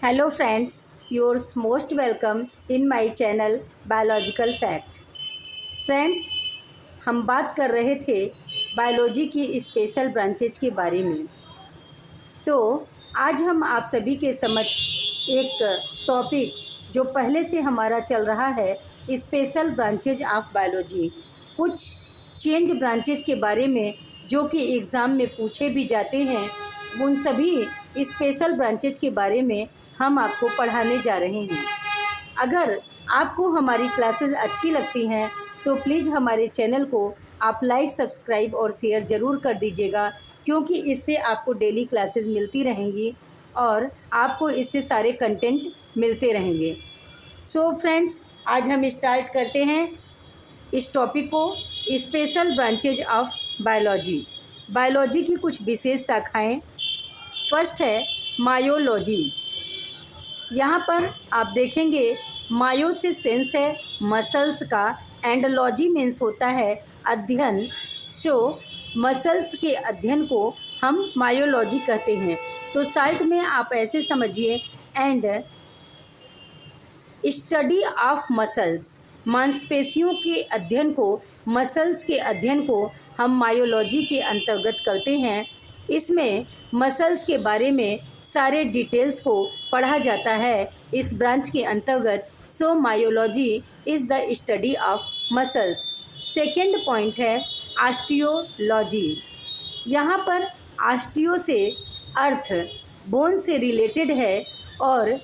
Hello friends, yours most welcome in my channel biological fact. Friends, हम बात कर रहे थे बायोलॉजी की स्पेशल ब्रांचेज के बारे में। तो आज हम आप सभी के समक्ष एक टॉपिक जो पहले से हमारा चल रहा है, स्पेशल ब्रांचेज ऑफ बायोलॉजी, कुछ चेंज ब्रांचेज के बारे में जो कि एग्ज़ाम में पूछे भी जाते हैं, उन सभी स्पेशल ब्रांचेज के बारे में हम आपको पढ़ाने जा रहे हैं। अगर आपको हमारी क्लासेस अच्छी लगती हैं तो प्लीज़ हमारे चैनल को आप लाइक, सब्सक्राइब और शेयर ज़रूर कर दीजिएगा, क्योंकि इससे आपको डेली क्लासेस मिलती रहेंगी और आपको इससे सारे कंटेंट मिलते रहेंगे। सो फ्रेंड्स, आज हम स्टार्ट करते हैं इस टॉपिक को, special branches of biology. Biology की कुछ विशेष शाखाएं। फर्स्ट है मायोलॉजी। यहाँ पर आप देखेंगे मायो से सेंस है मसल्स का, एंड लॉजी मीन्स होता है अध्ययन। सो मसल्स के अध्ययन को हम मायोलॉजी कहते हैं। तो शॉर्ट में आप ऐसे समझिए, एंड स्टडी ऑफ मसल्स, मांसपेशियों के अध्ययन को, मसल्स के अध्ययन को हम मायोलॉजी के अंतर्गत करते हैं। इसमें मसल्स के बारे में सारे डिटेल्स को पढ़ा जाता है इस ब्रांच के अंतर्गत। So myology is the study of muscles. Second point है ऑस्टियोलॉजी। यहाँ पर ऑस्टियो से अर्थ बोन से रिलेटेड है और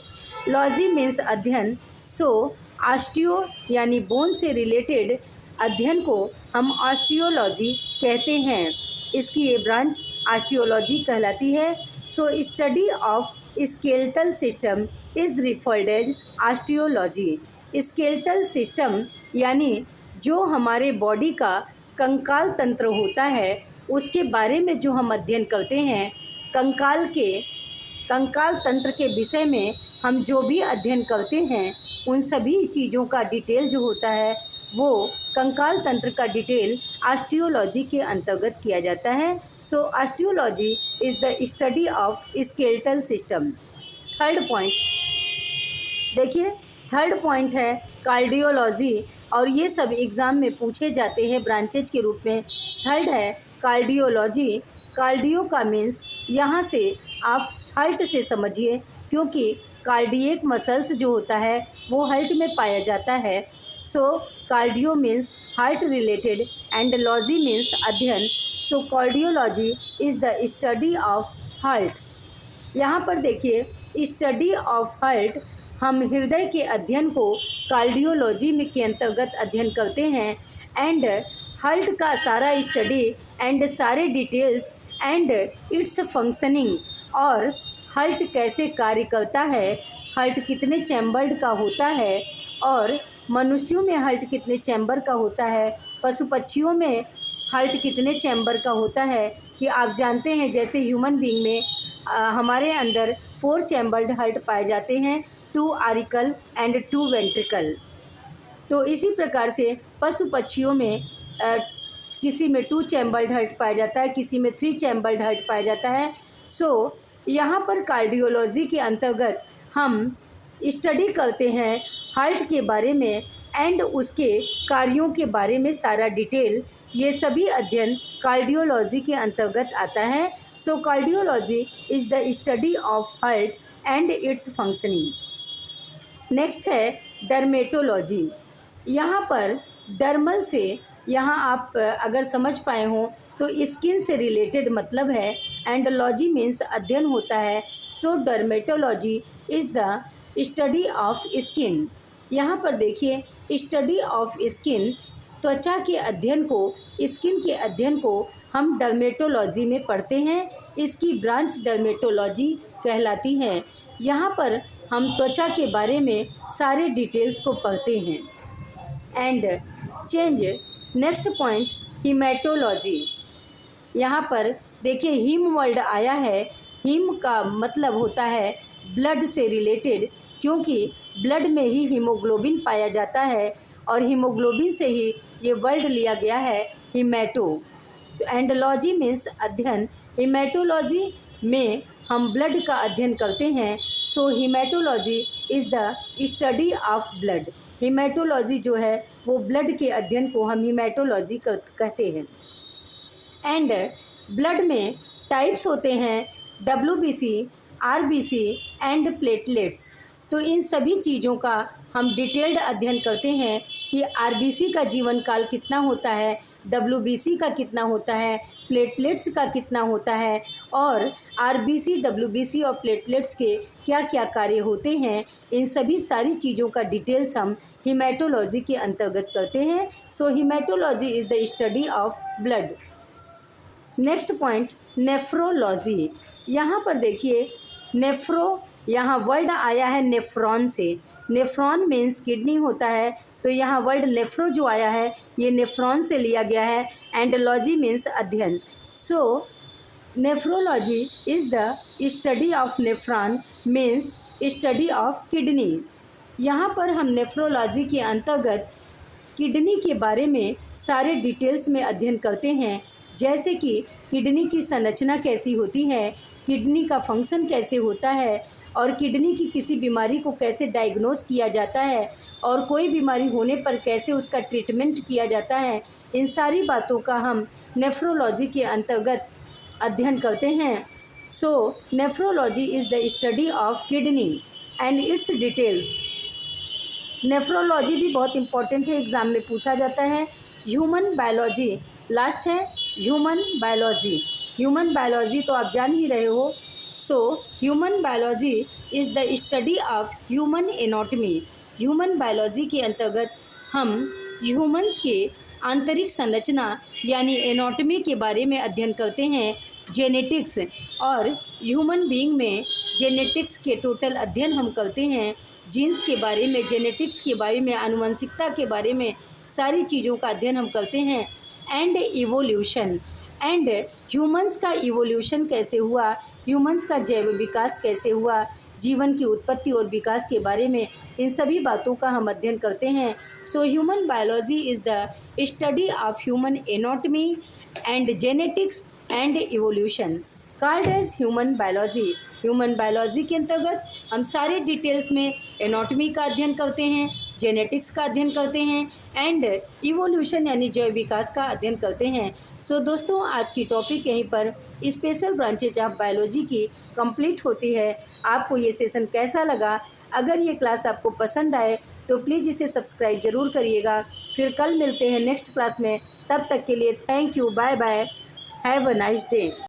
लॉजी मीन्स अध्ययन। सो ऑस्टियो यानी बोन से रिलेटेड अध्ययन को हम ऑस्टियोलॉजी कहते हैं। इसकी ये ब्रांच ऑस्टियोलॉजी कहलाती है। So study of skeletal system is referred as osteology. Skeletal system यानी जो हमारे बॉडी का कंकाल तंत्र होता है, उसके बारे में जो हम अध्ययन करते हैं, कंकाल तंत्र के विषय में हम जो भी अध्ययन करते हैं, उन सभी चीज़ों का डिटेल जो होता है वो कंकाल तंत्र का डिटेल ऑस्टियोलॉजी के अंतर्गत किया जाता है। So osteology is the study of skeletal system. Third point देखिए, थर्ड पॉइंट है कार्डियोलॉजी, और ये सब एग्ज़ाम में पूछे जाते हैं ब्रांचेज के रूप में। थर्ड है कार्डियोलॉजी। कार्डियो का मीन्स यहाँ से आप हार्ट से समझिए, क्योंकि कार्डियक मसल्स जो होता है वो हार्ट में पाया जाता है। So cardio means heart related and logy means अध्ययन। So cardiology is the study of heart. यहाँ पर देखिए, स्टडी ऑफ हार्ट, हम हृदय के अध्ययन को कार्डियोलॉजी में के अंतर्गत अध्ययन करते हैं। एंड हार्ट का सारा स्टडी एंड सारे डिटेल्स एंड इट्स फंक्शनिंग, और हार्ट कैसे कार्य करता है, हार्ट कितने चैम्बर्ड का होता है, और मनुष्यों में हार्ट कितने चैम्बर का होता है, पशु पक्षियों में हार्ट कितने चैम्बर का होता है। कि आप जानते हैं जैसे ह्यूमन बीइंग में हमारे अंदर 4 चैम्बर्ड हार्ट पाए जाते हैं, 2 आरिकल एंड 2 वेंट्रिकल। तो इसी प्रकार से पशु पक्षियों में किसी में 2 चैम्बर्ड हार्ट पाया जाता है, किसी में 3 चैम्बर्ड हार्ट पाया जाता है। सो यहाँ पर कार्डियोलॉजी के अंतर्गत हम स्टडी करते हैं हार्ट के बारे में एंड उसके कार्यों के बारे में सारा डिटेल। ये सभी अध्ययन कार्डियोलॉजी के अंतर्गत आता है। So cardiology is the study of heart and its functioning. Next है डर्मेटोलॉजी। यहाँ पर डर्मल से, यहाँ आप अगर समझ पाए हों तो स्किन से रिलेटेड मतलब है, एंड लॉजी मीन्स अध्ययन होता है। So dermatology is the study of skin. यहाँ पर देखिए, स्टडी ऑफ स्किन, त्वचा के अध्ययन को, स्किन के अध्ययन को हम डर्मेटोलॉजी में पढ़ते हैं। इसकी ब्रांच डर्मेटोलॉजी कहलाती है। यहाँ पर हम त्वचा के बारे में सारे डिटेल्स को पढ़ते हैं। And change, next point haematology. यहाँ पर देखिए हीम वर्ड आया है। हीम का मतलब होता है ब्लड से रिलेटेड, क्योंकि ब्लड में ही हीमोग्लोबिन पाया जाता है और हीमोग्लोबिन से ही ये वर्ड लिया गया है हीमेटो। एंड लॉजी मीन्स अध्ययन। हीमेटोलॉजी में हम ब्लड का अध्ययन करते हैं, so haematology is the study of blood. Haematology जो है वो ब्लड के अध्ययन को हम हीमेटोलॉजी कहते हैं। एंड ब्लड में टाइप्स होते हैं WBC, RBC एंड प्लेटलेट्स। तो इन सभी चीज़ों का हम डिटेल्ड अध्ययन करते हैं कि RBC का जीवन काल कितना होता है, WBC का कितना होता है, प्लेटलेट्स का कितना होता है, और RBC, WBC और प्लेटलेट्स के क्या क्या कार्य होते हैं। इन सभी सारी चीज़ों का डिटेल्स हम हीमेटोलॉजी के अंतर्गत करते हैं। So haematology is the study of blood. Next point, nephrology. यहाँ पर देखिए, नेफ्रो यहाँ वर्ड आया है नेफ्रॉन से। नेफ्रॉन मीन्स किडनी होता है, तो यहाँ वर्ड नेफ्रो जो आया है ये नेफ्रॉन से लिया गया है। एंड लॉजी मीन्स अध्ययन। So nephrology is the study of nephron means study of kidney. यहाँ पर हम नेफ्रोलॉजी के अंतर्गत किडनी के बारे में सारे डिटेल्स में अध्ययन करते हैं, जैसे कि किडनी की संरचना कैसी होती है, किडनी का फंक्शन कैसे होता है, और किडनी की किसी बीमारी को कैसे डायग्नोस किया जाता है, और कोई बीमारी होने पर कैसे उसका ट्रीटमेंट किया जाता है। इन सारी बातों का हम नेफ्रोलॉजी के अंतर्गत अध्ययन करते हैं। So nephrology is the study of kidney and its details. Nephrology भी बहुत इंपॉर्टेंट है, एग्ज़ाम में पूछा जाता है। ह्यूमन बायोलॉजी लास्ट है, ह्यूमन बायोलॉजी। ह्यूमन बायोलॉजी तो आप जान ही रहे हो। So human biology is the study of human anatomy. Human biology के अंतर्गत हम ह्यूमंस के आंतरिक संरचना यानी एनाटॉमी के बारे में अध्ययन करते हैं। जेनेटिक्स और ह्यूमन बीइंग में जेनेटिक्स के टोटल अध्ययन हम करते हैं। जीन्स के बारे में, जेनेटिक्स के बारे में, आनुवंशिकता के बारे में सारी चीज़ों का अध्ययन हम करते हैं। एंड इवोल्यूशन, एंड ह्यूमंस का इवोल्यूशन कैसे हुआ, ह्यूमंस का जैव विकास कैसे हुआ, जीवन की उत्पत्ति और विकास के बारे में इन सभी बातों का हम अध्ययन करते हैं। So human biology is the study of human anatomy and genetics and evolution called as human biology. Human biology के अंतर्गत हम सारे डिटेल्स में एनाटॉमी का अध्ययन करते हैं, जेनेटिक्स का अध्ययन करते हैं एंड इवोल्यूशन यानी जैव विकास का अध्ययन करते हैं। सो दोस्तों, आज की टॉपिक यहीं पर स्पेशल ब्रांचेज ऑफ बायोलॉजी की कंप्लीट होती है। आपको ये सेशन कैसा लगा? अगर ये क्लास आपको पसंद आए तो प्लीज़ इसे सब्सक्राइब ज़रूर करिएगा। फिर कल मिलते हैं नेक्स्ट क्लास में। तब तक के लिए thank you, bye bye, have a nice day.